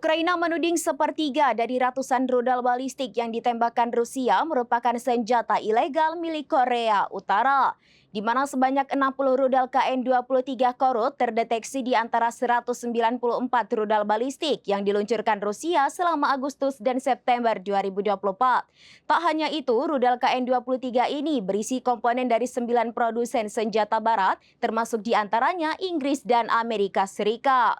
Ukraina menuding sepertiga dari ratusan rudal balistik yang ditembakkan Rusia merupakan senjata ilegal milik Korea Utara, di mana sebanyak 60 rudal KN-23 Korut terdeteksi di antara 194 rudal balistik yang diluncurkan Rusia selama Agustus dan September 2024. Tak hanya itu, rudal KN-23 ini berisi komponen dari 9 produsen senjata barat, termasuk di antaranya Inggris dan Amerika Serikat.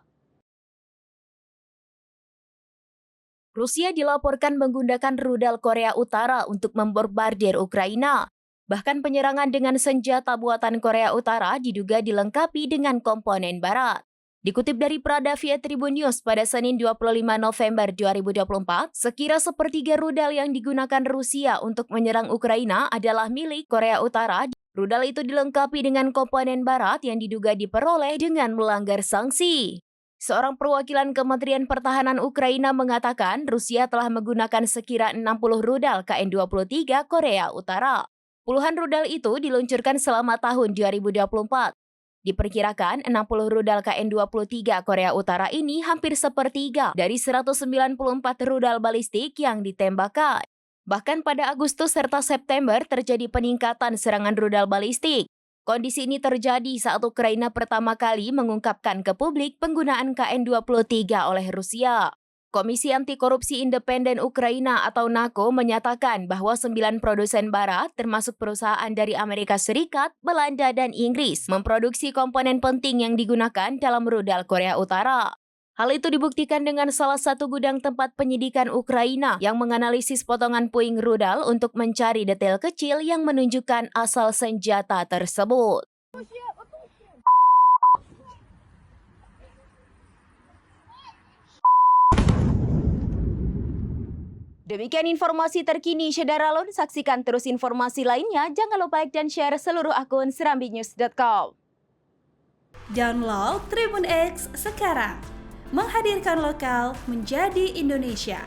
Rusia dilaporkan menggunakan rudal Korea Utara untuk membombardir Ukraina. Bahkan penyerangan dengan senjata buatan Korea Utara diduga dilengkapi dengan komponen barat. Dikutip dari Pradavia Tribun News pada Senin 25 November 2024, sekira sepertiga rudal yang digunakan Rusia untuk menyerang Ukraina adalah milik Korea Utara. Rudal itu dilengkapi dengan komponen barat yang diduga diperoleh dengan melanggar sanksi. Seorang perwakilan Kementerian Pertahanan Ukraina mengatakan Rusia telah menggunakan sekira 60 rudal KN-23 Korea Utara. Puluhan rudal itu diluncurkan selama tahun 2024. Diperkirakan 60 rudal KN-23 Korea Utara ini hampir sepertiga dari 194 rudal balistik yang ditembakkan. Bahkan pada Agustus serta September terjadi peningkatan serangan rudal balistik. Kondisi ini terjadi saat Ukraina pertama kali mengungkapkan ke publik penggunaan KN-23 oleh Rusia. Komisi Anti Korupsi Independen Ukraina atau NAKO menyatakan bahwa 9 produsen barat, termasuk perusahaan dari Amerika Serikat, Belanda, dan Inggris, memproduksi komponen penting yang digunakan dalam rudal Korea Utara. Hal itu dibuktikan dengan salah satu gudang tempat penyidikan Ukraina yang menganalisis potongan puing rudal untuk mencari detail kecil yang menunjukkan asal senjata tersebut. Demikian informasi terkini Syedara Lun. Saksikan terus informasi lainnya. Jangan lupa like dan share seluruh akun serambinews.com. Download Tribun X sekarang. Menghadirkan lokal menjadi Indonesia.